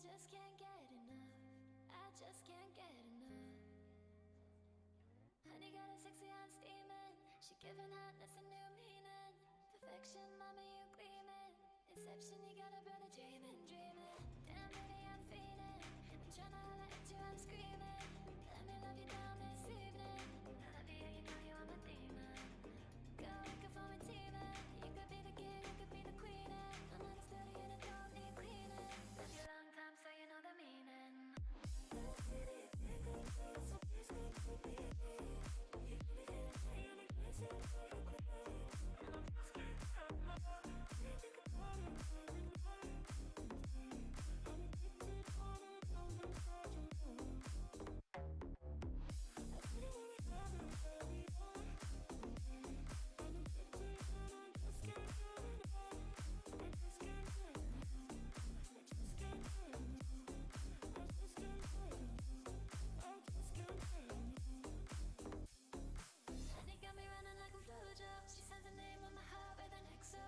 just can't get enough. I just can't get enough. Honey got a sexy on steaming. She giving hotness a new meaning. Perfection, mama, you gleaming. Inception, you got a brother dreaming, dreaming. Damn, baby, I'm feeling. I'm tryna holler at you, I'm screaming. Let me love you down this evening. I love you, you know you are my demon. Go wake up for me, teaming. You could be the king, you could be the queen. I'm not a study and I don't need cleaning. Love you long time, so you know the meaning. Honey got me running like a flojo. She says the name on my heart with an XO.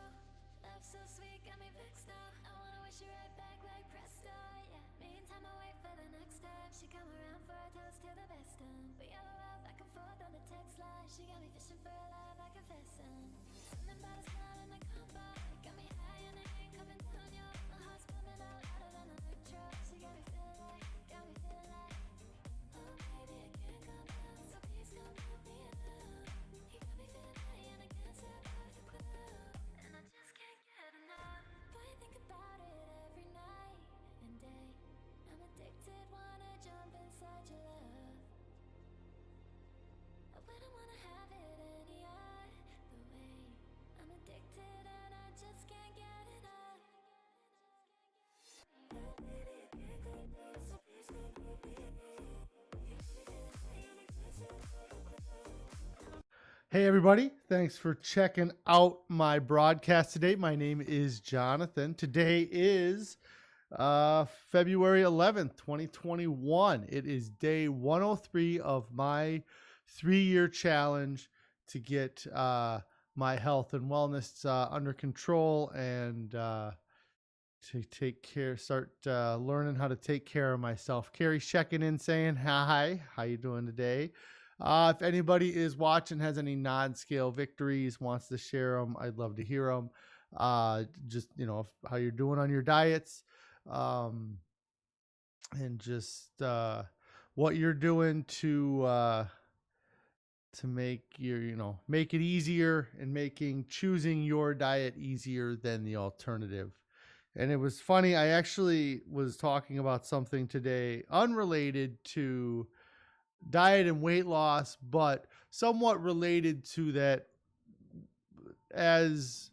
Love so sweet, got me vexed up. I wanna wish you right back like presto, yeah. Meantime, I wait for the next time. She come around for a toast to the best time. We yellow out back and forth on the text line. She got me fishing for a love, I confess. Something about a smile in the combo. Got me high and I ain't coming down, yo. My heart's pumping out louder than electro. She got me feeling like, oh baby, I can't calm down. So please come put me down. You got me feeling high and I can't survive the club. And I just can't get enough. Boy, I think about it every night and day. I'm addicted, wanna jump inside your love. But I wanna have it any other way. I'm addicted and I just can't get enough. Hey, everybody. Thanks for checking out my broadcast today. My name is Jonathan. Today is February 11th, 2021. It is day 103 of my 3-year challenge to get my health and wellness under control and to take care, start learning how to take care of myself. Carrie's checking in saying, hi, how you doing today? If anybody is watching, has any non-scale victories, wants to share them, I'd love to hear them. Just, how you're doing on your diets, and just what you're doing to make make it easier and choosing your diet easier than the alternative. And it was funny, I actually was talking about something today unrelated to diet and weight loss, but somewhat related to that, as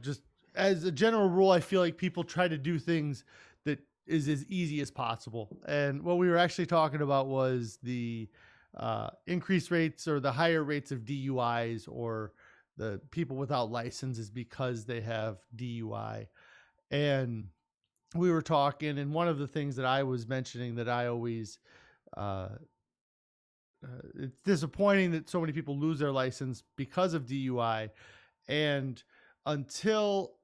just as a general rule. I feel like people try to do things that is as easy as possible. And what we were actually talking about was the increased rates or the higher rates of DUIs, or the people without licenses because they have DUI. And we were talking, and one of the things that I was mentioning that I always it's disappointing that so many people lose their license because of DUI. And until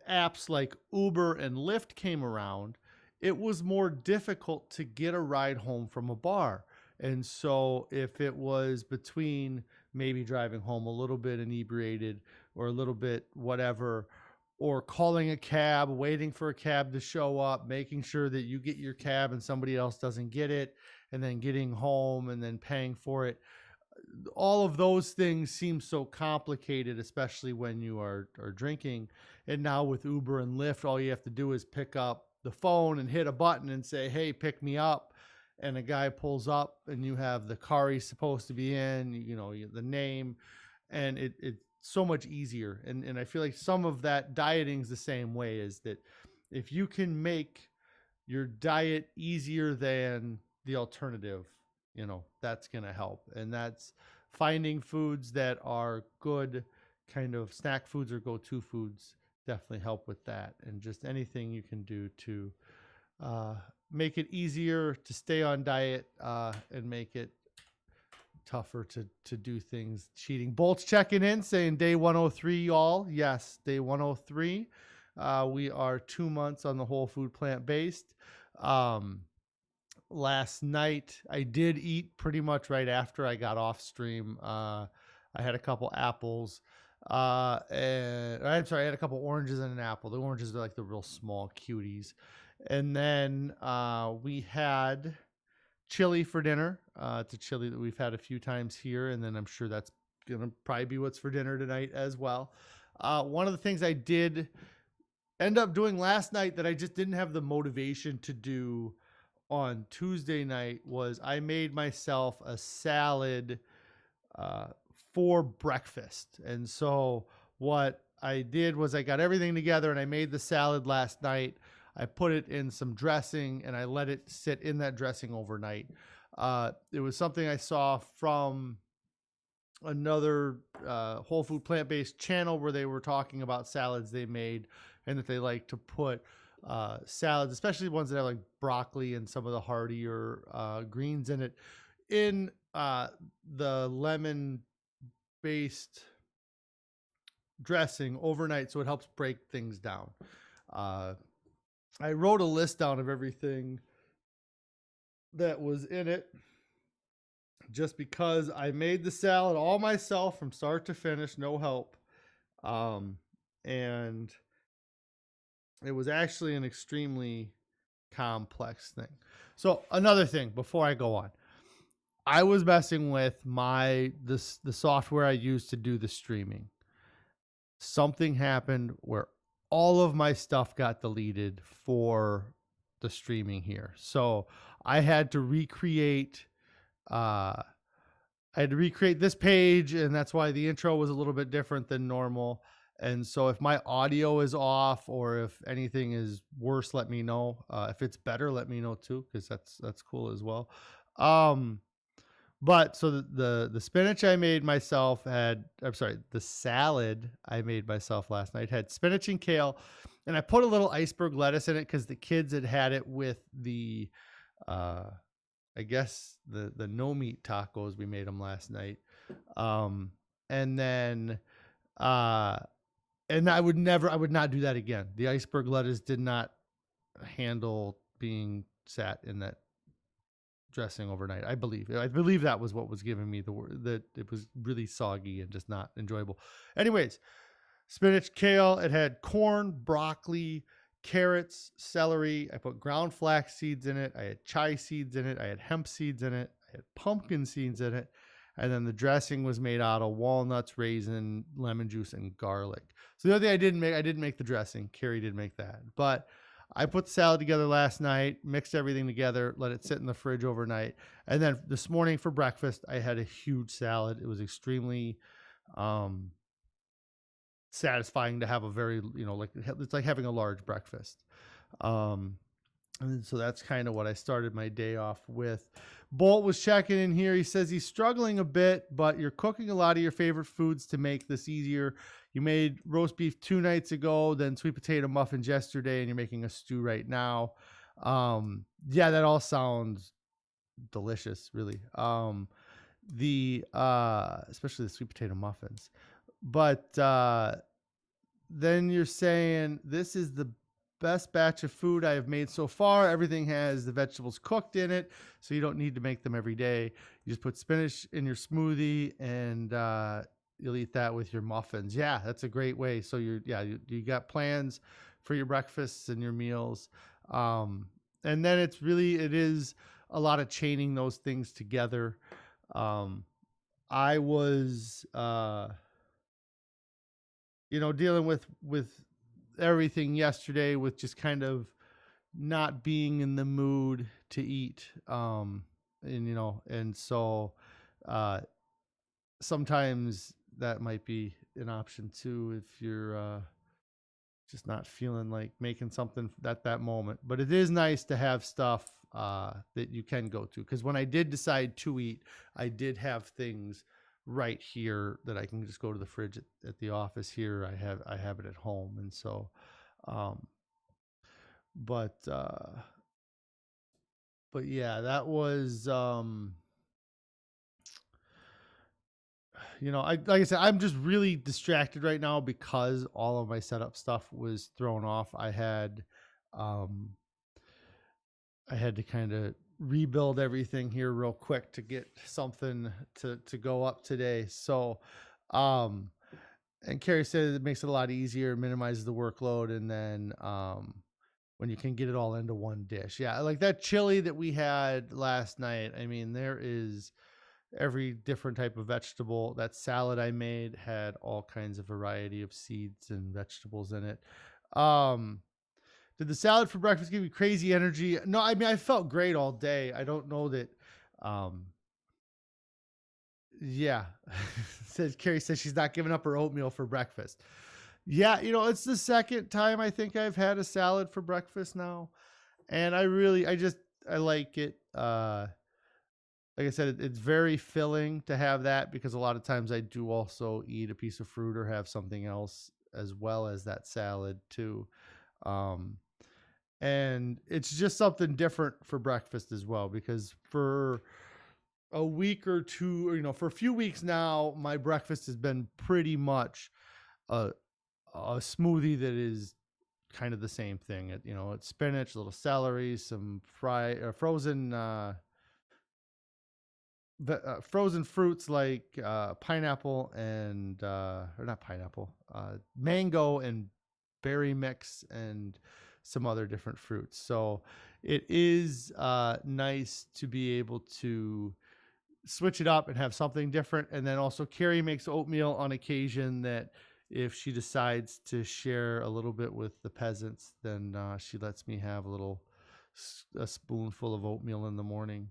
apps like Uber and Lyft came around, it was more difficult to get a ride home from a bar. And so if it was between maybe driving home a little bit inebriated or a little bit whatever, or calling a cab, waiting for a cab to show up, making sure that you get your cab and somebody else doesn't get it, and then getting home and then paying for it. All of those things seem so complicated, especially when you are drinking. And now with Uber and Lyft, all you have to do is pick up the phone and hit a button and say, hey, pick me up. And a guy pulls up and you have the car he's supposed to be in, the name, and it's so much easier. And I feel like some of that dieting is the same way, is that if you can make your diet easier than the alternative, that's going to help. And that's finding foods that are good, kind of snack foods or go-to foods, definitely help with that. And just anything you can do to make it easier to stay on diet and make it tougher to do things. Cheating Bolt's checking in saying day 103, y'all. Yes, day 103. We are 2 months on the whole food plant based. Um, Last night I did eat pretty much right after I got off stream. I had a couple apples. And I'm sorry, I had a couple oranges and an apple. The oranges are like the real small cuties. And then we had chili for dinner. It's a chili that we've had a few times here, and then I'm sure that's gonna probably be what's for dinner tonight as well. One of the things I did end up doing last night that I just didn't have the motivation to do on Tuesday night was I made myself a salad uh, for breakfast. And so what I did was I got everything together and I made the salad last night. I put it in some dressing and I let it sit in that dressing overnight. It was something I saw from another whole food plant based channel where they were talking about salads they made and that they like to put salads, especially ones that have like broccoli and some of the heartier greens in it, in the lemon based dressing overnight so it helps break things down. Uh, I wrote a list down of everything that was in it just because I made the salad all myself from start to finish, no help. And it was actually an extremely complex thing. So another thing before I go on, I was messing with the software I used to do the streaming. Something happened where all of my stuff got deleted for the streaming here. So I had to recreate uh I had to recreate this page, and that's why the intro was a little bit different than normal. And so, if my audio is off or if anything is worse, let me know. If it's better, let me know too, because that's cool as well. Um, but so the spinach I made myself had, I'm sorry, the salad I made myself last night had spinach and kale, and I put a little iceberg lettuce in it because the kids had it with the uh, I guess the no meat tacos we made them last night. Um, and then uh, and I would not do that again. The iceberg lettuce did not handle being sat in that dressing overnight. I believe that was what was giving me the word that it was really soggy and just not enjoyable. Anyways, spinach, kale. It had corn, broccoli, carrots, celery. I put ground flax seeds in it. I had chai seeds in it. I had hemp seeds in it. I had pumpkin seeds in it. And then the dressing was made out of walnuts, raisin, lemon juice, and garlic. So the other thing I didn't make the dressing. Carrie did make that. But I put the salad together last night, mixed everything together, let it sit in the fridge overnight. And then this morning for breakfast, I had a huge salad. It was extremely um, satisfying to have a very, like it's like having a large breakfast. Um, and so that's kind of what I started my day off with. Bolt was checking in here. He says he's struggling a bit, but you're cooking a lot of your favorite foods to make this easier. You made roast beef 2 nights ago, then sweet potato muffins yesterday, and you're making a stew right now. Yeah, that all sounds delicious, really. The especially the sweet potato muffins. But then you're saying this is the best batch of food I have made so far. Everything has the vegetables cooked in it, so you don't need to make them every day. You just put spinach in your smoothie, and you'll eat that with your muffins. Yeah, that's a great way. So you got plans for your breakfasts and your meals, and then it is a lot of chaining those things together. Um, I was dealing with everything yesterday with just kind of not being in the mood to eat. And so uh sometimes that might be an option too if you're just not feeling like making something at that moment. But it is nice to have stuff that you can go to, because when I did decide to eat, I did have things right here that I can just go to the fridge at the office here. I have it at home, and so um, but yeah, that was like I said, I'm just really distracted right now because all of my setup stuff was thrown off. Um, I had to kind of rebuild everything here real quick to get something to go up today. So, um, and Carrie said it makes it a lot easier, minimizes the workload, and then when you can get it all into one dish. Yeah, like that chili that we had last night. I mean, there is every different type of vegetable. That salad I made had all kinds of variety of seeds and vegetables in it. Um, did the salad for breakfast give you crazy energy? No, I mean I felt great all day. I don't know that. Um, yeah, says Carrie says she's not giving up her oatmeal for breakfast. Yeah, it's the second time I think I've had a salad for breakfast now, and I like it. Like I said, it's very filling to have that because a lot of times I do also eat a piece of fruit or have something else as well as that salad too. Um, and it's just something different for breakfast as well because for a week or two, or for a few weeks now, my breakfast has been pretty much a, a smoothie that is kind of the same thing. It's spinach, a little celery, some frozen fruits like pineapple and or not pineapple, mango and berry mix and some other different fruits. So it is nice to be able to switch it up and have something different. And then also Carrie makes oatmeal on occasion that if she decides to share a little bit with the peasants, then she lets me have a spoonful of oatmeal in the morning.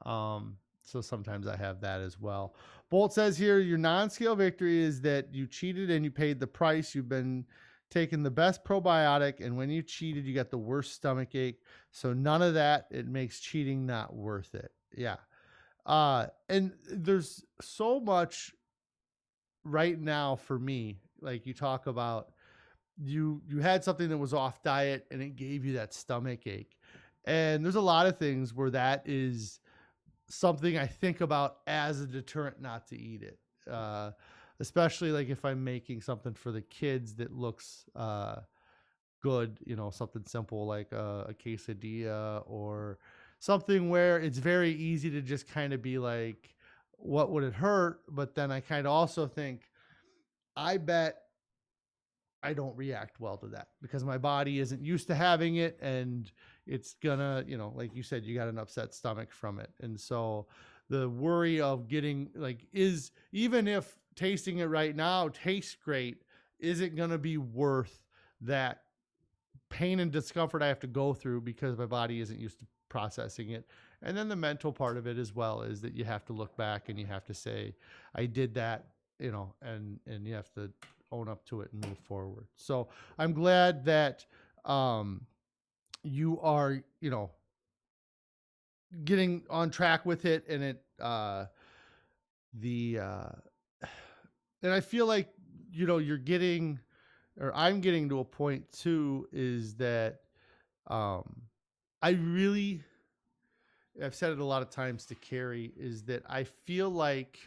So sometimes I have that as well. Bolt says here, your non-scale victory is that you cheated and you paid the price. You've been taking the best probiotic, and when you cheated, you got the worst stomach ache. So none of that. It makes cheating not worth it. Yeah. And there's so much right now for me. Like you talk about, you had something that was off diet and it gave you that stomach ache. And there's a lot of things where that is something I think about as a deterrent not to eat it. Especially like if I'm making something for the kids that looks good, something simple like a quesadilla or something where it's very easy to just kind of be like, what would it hurt? But then I kind of also think, I bet I don't react well to that because my body isn't used to having it, and it's gonna, like you said, you got an upset stomach from it. And so the worry of getting like, is even if tasting it right now tastes great, is it gonna be worth that pain and discomfort I have to go through because my body isn't used to processing it? And then the mental part of it as well is that you have to look back and you have to say, I did that, and you have to own up to it and move forward. So I'm glad that you are, getting on track with it, and the and I feel like, you're getting, or I'm getting to a point too, is that um I really, I've said it a lot of times to Carrie, is that I feel like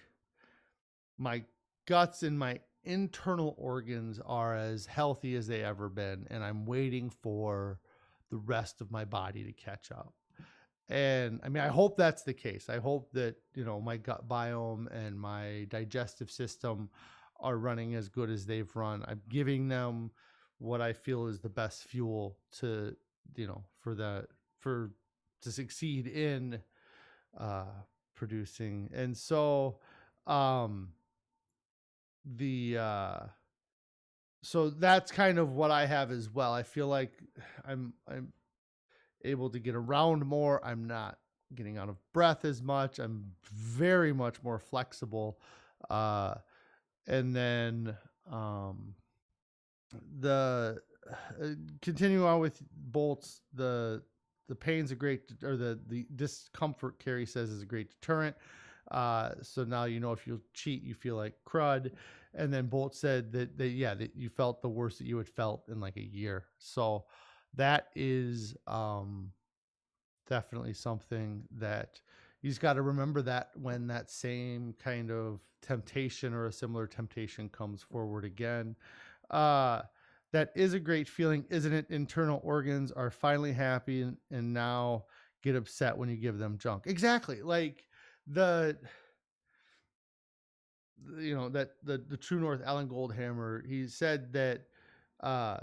my guts and my internal organs are as healthy as they ever been, and I'm waiting for the rest of my body to catch up. And I mean, I hope that's the case. I hope that, my gut biome and my digestive system are running as good as they've run. I'm giving them what I feel is the best fuel to, for for to succeed in uh, producing. And so, um, the so that's kind of what I have as well. I feel like I'm able to get around more. I'm not getting out of breath as much. I'm very much more flexible. Uh, and then the continue on with bolts. The pain's a great, or the discomfort, Carrie says, is a great deterrent. So now if you cheat, you feel like crud. And then Bolt said that you felt the worst that you had felt in like a year. So that is definitely something that you just got to remember that when that same kind of temptation or a similar temptation comes forward again. Uh, that is a great feeling, isn't it? Internal organs are finally happy and now get upset when you give them junk. Exactly. Like the, that the True North Alan Goldhammer, he said that, uh,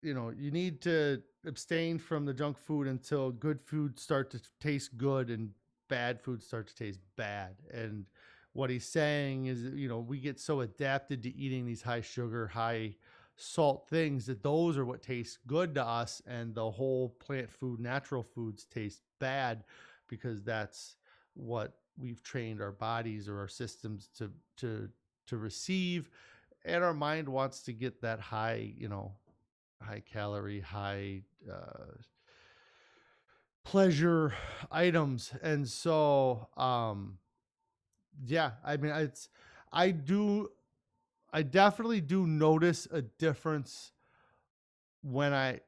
you need to abstain from the junk food until good food start to taste good and bad food start to taste bad. And what he's saying is, we get so adapted to eating these high sugar, high salt things that those are what taste good to us, and the whole plant food, natural foods taste bad because that's what we've trained our bodies or our systems to receive. And our mind wants to get that high calorie, high pleasure items. And so, yeah, I mean, I do, I definitely do notice a difference when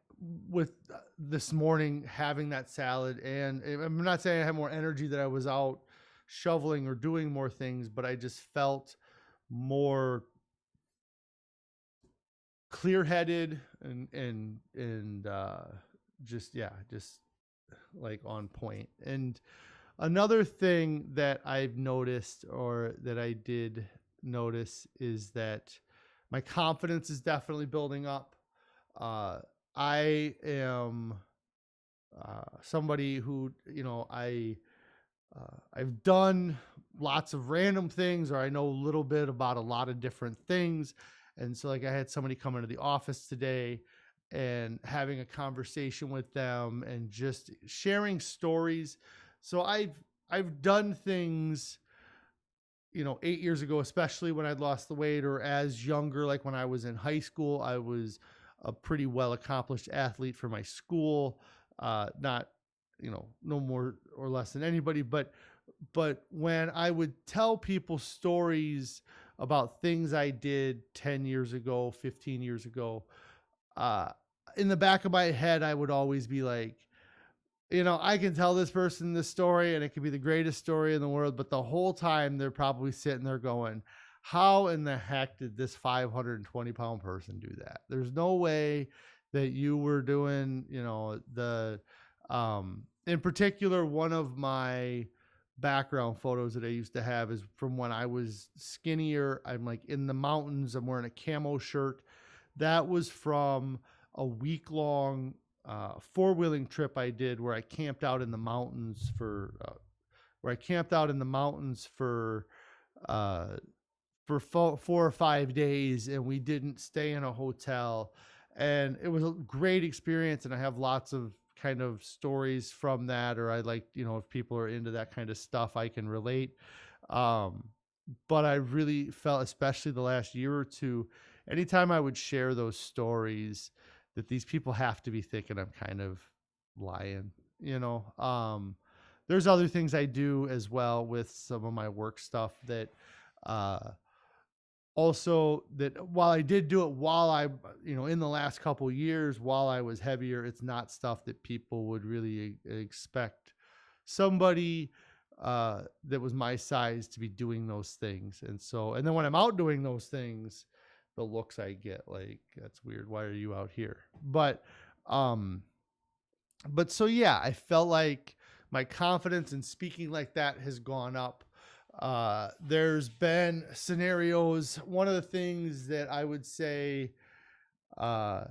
with this morning having that salad. And I'm not saying I have more energy that I was out shoveling or doing more things, but I just felt more clear headed and just like on point. And another thing that I've noticed, or that I did notice, is that my confidence is definitely building up. Uh, I am somebody who, I've done lots of random things, or I know a little bit about a lot of different things. And so, like, I had somebody come into the office today and having a conversation with them and just sharing stories. So I've done things, 8 years ago, especially when I'd lost the weight, or as younger, like when I was in high school. I was a pretty well accomplished athlete for my school. Not, no more or less than anybody, but when I would tell people stories about things I did 10 years ago, 15 years ago, uh, in the back of my head, I would always be like, I can tell this person this story and it could be the greatest story in the world, but the whole time they're probably sitting there going, how in the heck did this 520-pound person do that? There's no way that you were doing, in particular, one of my background photos that I used to have is from when I was skinnier. I'm like in the mountains. I'm wearing a camo shirt. That was from a week long four-wheeling trip I did where I camped out in the mountains uh, for 4 or 5 days, and we didn't stay in a hotel, and it was a great experience. And I have lots of kind of stories from that, or I like, if people are into that kind of stuff, I can relate. Um, but I really felt, especially the last year or two, anytime I would share those stories, that these people have to be thinking I'm kind of lying, you know. There's other things I do as well with some of my work stuff that uh also, that while I did do it while I, in the last couple years while I was heavier, it's not stuff that people would really expect somebody that was my size to be doing those things. And so, and then when I'm out doing those things, the looks I get, like, that's weird. Why are you out here? Um, but so yeah, I felt like my confidence in speaking like that has gone up. There's been scenarios. One of the things that I would say uh,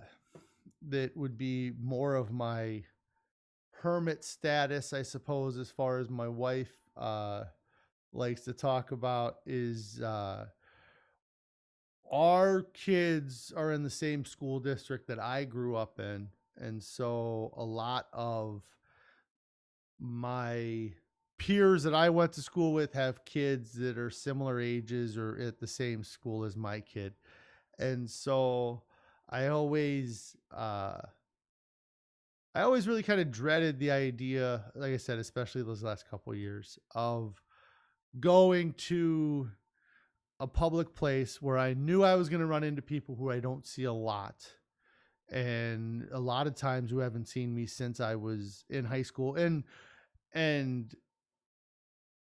that would be more of my hermit status, I suppose, as far as my wife likes to talk about, is our kids are in the same school district that I grew up in. And so a lot of my peers that I went to school with have kids that are similar ages or at the same school as my kid. And so I always I always really kind of dreaded the idea, like I said, especially those last couple of years, of going to a public place where I knew I was going to run into people who I don't see a lot, and a lot of times who haven't seen me since I was in high school. And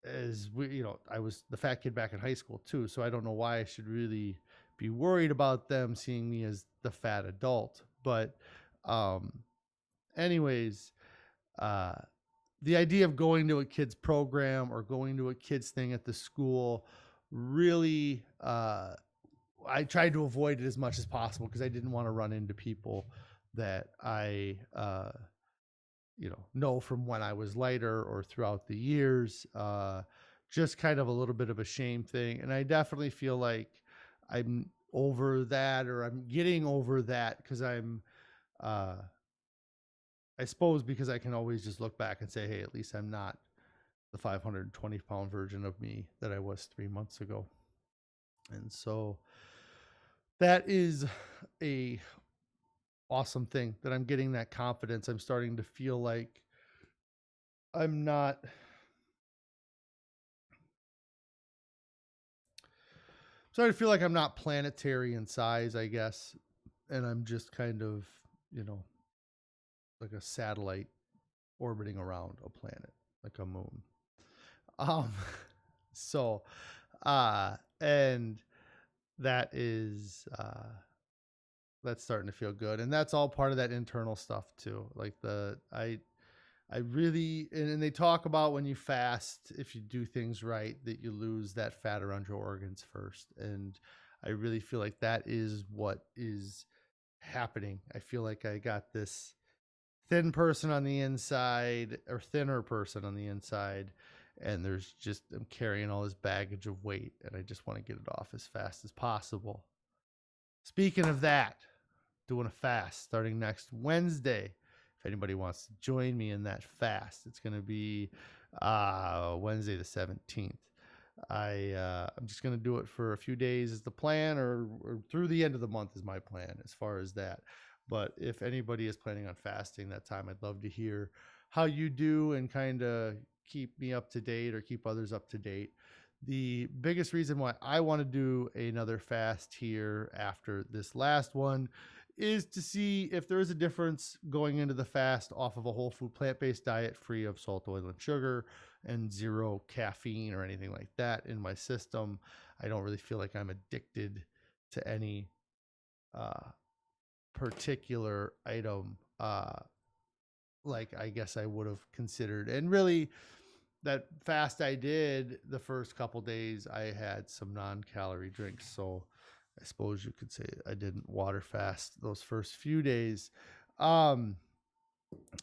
as we, I was the fat kid back in high school too, so I don't know why I should really be worried about them seeing me as the fat adult. But, um, anyways, uh, the idea of going to a kid's program or going to a kid's thing at the school really, I tried to avoid it as much as possible because I didn't want to run into people that I, know from when I was lighter or throughout the years. Just kind of a little bit of a shame thing. And I definitely feel like I'm over that, or I'm getting over that because uh, I suppose because I can always just look back and say, hey, at least I'm not the 520-pound version of me that I was 3 months ago. And so that is a awesome thing that I'm getting that confidence. I'm starting to feel like I'm not starting to feel like I'm not planetary in size, I guess, and I'm just kind of, you know, like a satellite orbiting around a planet, like a moon. Um, so, and that is, that's starting to feel good, and that's all part of that internal stuff too. Like I really, and they talk about when you fast, if you do things right, that you lose that fat around your organs first. And I really feel like that is what is happening. I feel like I got this thin person on the inside, or thinner person on the inside, and there's just, I'm carrying all this baggage of weight, and I just want to get it off as fast as possible. Speaking of that, doing a fast starting next Wednesday. If anybody wants to join me in that fast, it's going to be Wednesday the 17th. I'm just going to do it for a few days is the plan, or through the end of the month is my plan as far as that. But if anybody is planning on fasting that time, I'd love to hear how you do and kind of keep me up to date or keep others up to date. The biggest reason why I want to do another fast here after this last one is to see if there is a difference going into the fast off of a whole food plant-based diet free of salt, oil, and sugar, and zero caffeine or anything like that in my system. I don't really feel like I'm addicted to any uh, particular item, like I guess I would have considered. And really, that fast I did the first couple days, I had some non-calorie drinks, so I suppose you could say I didn't water fast those first few days. Um,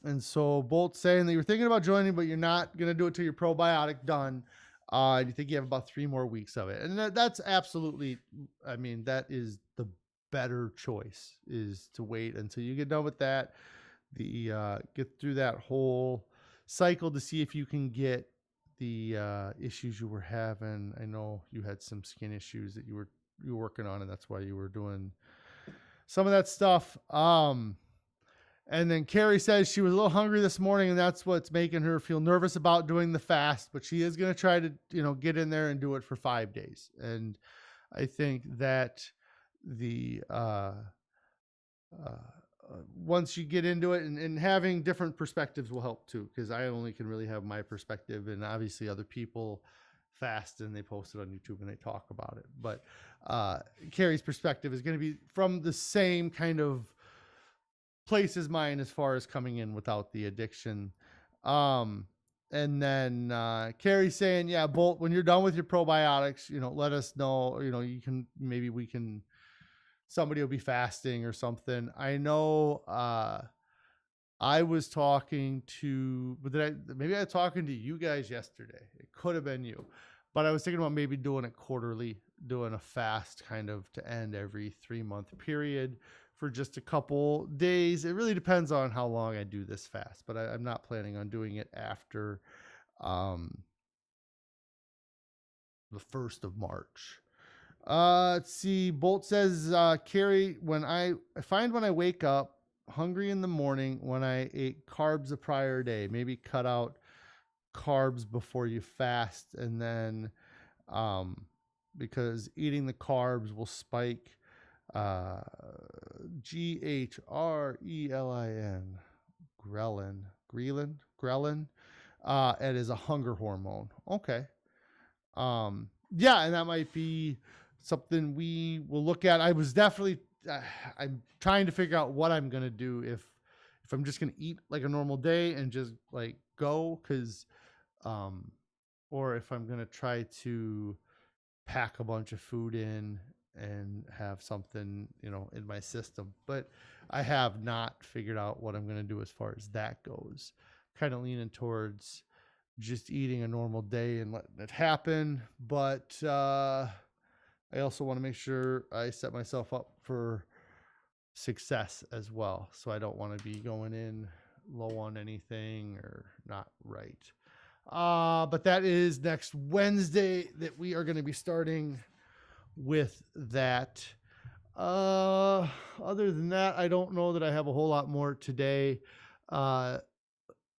and so Bolt saying that you're thinking about joining, but you're not going to do it till your probiotic done. You think you have about 3 more weeks of it. And that's absolutely, I mean, that is the better choice, is to wait until you get done with that. Get through that whole cycle to see if you can get the issues you were having. I know you had some skin issues that you were working on, and that's why you were doing some of that stuff. And then Carrie says she was a little hungry this morning, and that's what's making her feel nervous about doing the fast. But she is going to try to, get in there and do it for 5 days. And I think that the once you get into it, and having different perspectives will help too, because I only can really have my perspective, and obviously other people fast and they post it on YouTube and they talk about it. But Carrie's perspective is going to be from the same kind of place as mine as far as coming in without the addiction. Um, and then Carrie's saying, yeah, Bolt, when you're done with your probiotics, let us know. You can, maybe we can, somebody will be fasting or something. I know I was talking to, but maybe I was talking to you guys yesterday. It could have been you, but I was thinking about maybe doing it quarterly, doing a fast kind of to end every 3 month period for just a couple days. It really depends on how long I do this fast, but I'm not planning on doing it after um, the 1st of March. Let's see. Bolt says, Carrie, I find when I wake up hungry in the morning when I ate carbs the prior day, maybe cut out carbs before you fast, and then because eating the carbs will spike uh, GHRELIN, ghrelin, It is a hunger hormone. Okay. Yeah, and that might be something we will look at. I was definitely I'm trying to figure out what I'm gonna do if I'm just gonna eat like a normal day and just like go, because um or if I'm gonna try to pack a bunch of food in and have something, in my system. But I have not figured out what I'm gonna do as far as that goes. Kind of leaning towards just eating a normal day and letting it happen. But I also want to make sure I set myself up for success as well. So I don't want to be going in low on anything or not right. But that is next Wednesday that we are going to be starting with that. Other than that, I don't know that I have a whole lot more today. Uh,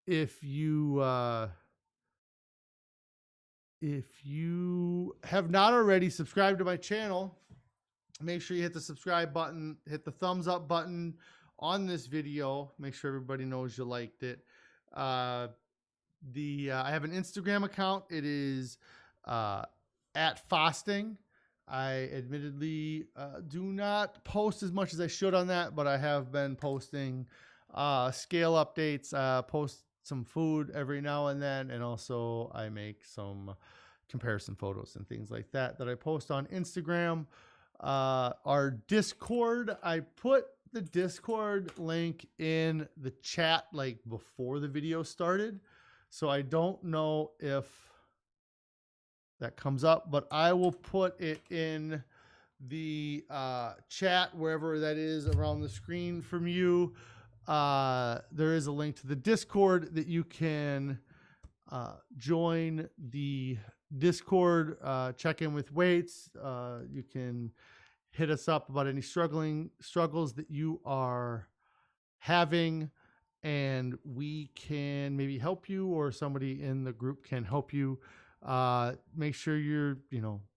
if you have not already subscribed to my channel, make sure you hit the subscribe button, hit the thumbs up button on this video. Make sure everybody knows you liked it. Uh, I have an Instagram account. It is at Fasting. I admittedly do not post as much as I should on that, but I have been posting scale updates, post some food every now and then, and also I make some comparison photos and things like that I post on Instagram. Our Discord, I put the Discord link in the chat like before the video started. So I don't know if that comes up, but I will put it in the chat wherever that is around the screen from you. There is a link to the Discord that you can join the Discord, check in with weights. You can hit us up about any struggles that you are having, and we can maybe help you, or somebody in the group can help you. Make sure you're,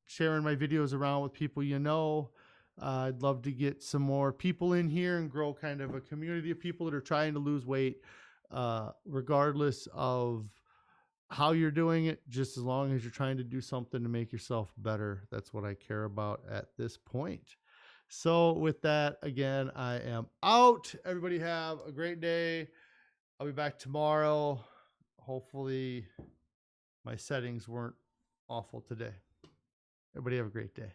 sharing my videos around with people I'd love to get some more people in here and grow kind of a community of people that are trying to lose weight, regardless of how you're doing it, just as long as you're trying to do something to make yourself better. That's what I care about at this point. So with that, again, I am out. Everybody have a great day. I'll be back tomorrow. Hopefully my settings weren't awful today. Everybody have a great day.